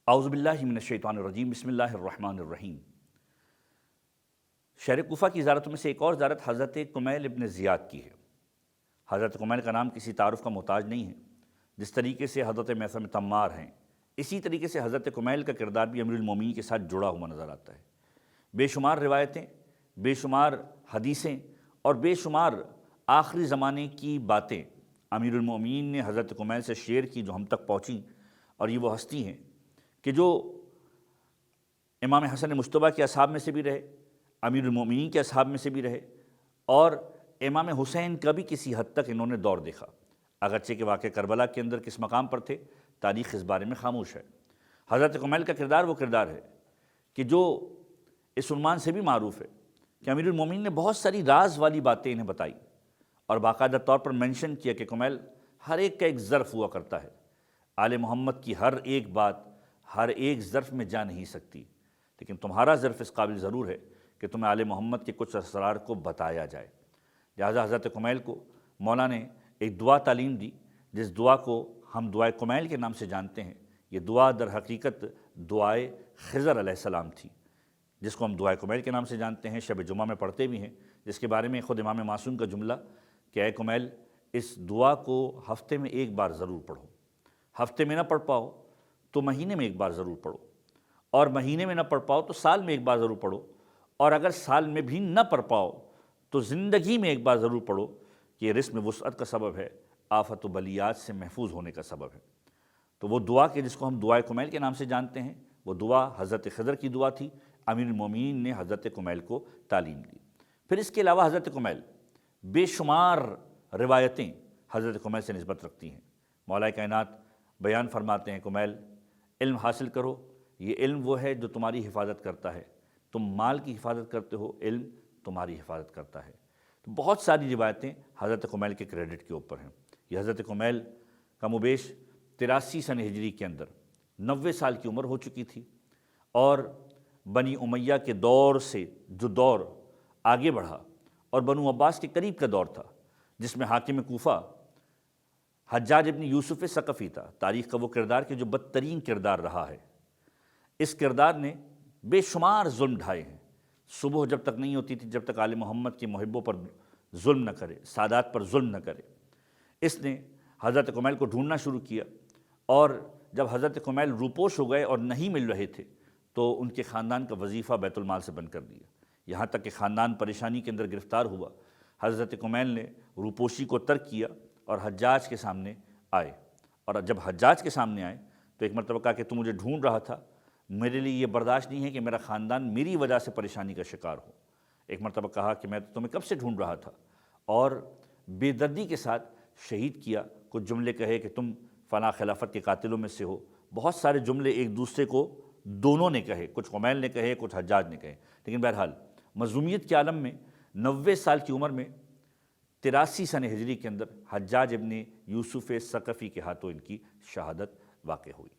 اعوذ باللہ من الشیطان الرجیم، بسم اللہ الرحمن الرحیم۔ شہر کوفہ کی زیارتوں میں سے ایک اور زیارت حضرت کمیل ابن زیاد کی ہے۔ حضرت کمیل کا نام کسی تعارف کا محتاج نہیں ہے۔ جس طریقے سے حضرت میثم تمار ہیں، اسی طریقے سے حضرت کمیل کا کردار بھی امیر المومنین کے ساتھ جڑا ہوا نظر آتا ہے۔ بے شمار روایتیں، بے شمار حدیثیں اور بے شمار آخری زمانے کی باتیں امیر المومنین نے حضرت کمیل سے شیئر کی، جو ہم تک پہنچیں، اور یہ وہ ہستی ہیں کہ جو امام حسن مجتبیٰ کے اصحاب میں سے بھی رہے، امیر المومنین کے اصحاب میں سے بھی رہے، اور امام حسین کا بھی کسی حد تک انہوں نے دور دیکھا، اگرچہ کہ واقع کربلا کے اندر کس مقام پر تھے تاریخ اس بارے میں خاموش ہے۔ حضرت کمیل کا کردار وہ کردار ہے کہ جو اس عنوان سے بھی معروف ہے کہ امیر المومنین نے بہت ساری راز والی باتیں انہیں بتائی، اور باقاعدہ طور پر منشن کیا کہ کمیل ہر ایک کا ایک ظرف ہوا کرتا ہے، آل محمد کی ہر ایک بات ہر ایک ظرف میں جا نہیں سکتی، لیکن تمہارا ظرف اس قابل ضرور ہے کہ تمہیں آل محمد کے کچھ اسرار کو بتایا جائے۔ لہٰذا حضرت کمیل کو مولا نے ایک دعا تعلیم دی، جس دعا کو ہم دعائے کمیل کے نام سے جانتے ہیں۔ یہ دعا در حقیقت دعائے خضر علیہ السلام تھی، جس کو ہم دعائے کمیل کے نام سے جانتے ہیں، شب جمعہ میں پڑھتے بھی ہیں، جس کے بارے میں خود امام معصوم کا جملہ کہ اے کمیل اس دعا کو ہفتے میں ایک بار ضرور پڑھو، ہفتے میں نہ پڑھ پاؤ تو مہینے میں ایک بار ضرور پڑھو، اور مہینے میں نہ پڑھ پاؤ تو سال میں ایک بار ضرور پڑھو، اور اگر سال میں بھی نہ پڑھ پاؤ تو زندگی میں ایک بار ضرور پڑھو، کہ یہ رزق میں وسعت کا سبب ہے، آفت و بلیات سے محفوظ ہونے کا سبب ہے۔ تو وہ دعا کہ جس کو ہم دعائے کمیل کے نام سے جانتے ہیں، وہ دعا حضرت خضر کی دعا تھی، امیر المومنین نے حضرت کمیل کو تعلیم دی۔ پھر اس کے علاوہ حضرت کمیل بے شمار روایتیں حضرت کمیل سے نسبت رکھتی ہیں۔ مولا کائنات بیان فرماتے ہیں کمیل علم حاصل کرو، یہ علم وہ ہے جو تمہاری حفاظت کرتا ہے، تم مال کی حفاظت کرتے ہو، علم تمہاری حفاظت کرتا ہے۔ تو بہت ساری روایتیں حضرت کمیل کے کریڈٹ کے اوپر ہیں۔ یہ حضرت کمیل کم و بیش 83 سن ہجری کے اندر 90 سال کی عمر ہو چکی تھی، اور بنی امیہ کے دور سے جو دور آگے بڑھا اور بنو عباس کے قریب کا دور تھا، جس میں حاکم کوفہ حجاج ابن یوسف ثقفی تھا، تاریخ کا وہ کردار کہ جو بدترین کردار رہا ہے۔ اس کردار نے بے شمار ظلم ڈھائے ہیں۔ صبح جب تک نہیں ہوتی تھی جب تک آل محمد کے محبوں پر ظلم نہ کرے، سادات پر ظلم نہ کرے۔ اس نے حضرت کمیل کو ڈھونڈنا شروع کیا، اور جب حضرت کمیل روپوش ہو گئے اور نہیں مل رہے تھے تو ان کے خاندان کا وظیفہ بیت المال سے بند کر دیا، یہاں تک کہ خاندان پریشانی کے اندر گرفتار ہوا۔ حضرت کمیل نے روپوشی کو ترک کیا اور حجاج کے سامنے آئے، اور جب حجاج کے سامنے آئے تو ایک مرتبہ کہا کہ تو مجھے ڈھونڈ رہا تھا، میرے لیے یہ برداشت نہیں ہے کہ میرا خاندان میری وجہ سے پریشانی کا شکار ہو۔ ایک مرتبہ کہا کہ میں تو تمہیں کب سے ڈھونڈ رہا تھا، اور بے دردی کے ساتھ شہید کیا۔ کچھ جملے کہے کہ تم فلاں خلافت کے قاتلوں میں سے ہو، بہت سارے جملے ایک دوسرے کو دونوں نے کہے، کچھ کمیل نے کہے، کچھ حجاج نے کہے، لیکن بہرحال مظلومیت کے عالم میں 90 سال کی عمر میں 83 سن ہجری کے اندر حجاج ابن یوسف ثقفی کے ہاتھوں ان کی شہادت واقع ہوئی۔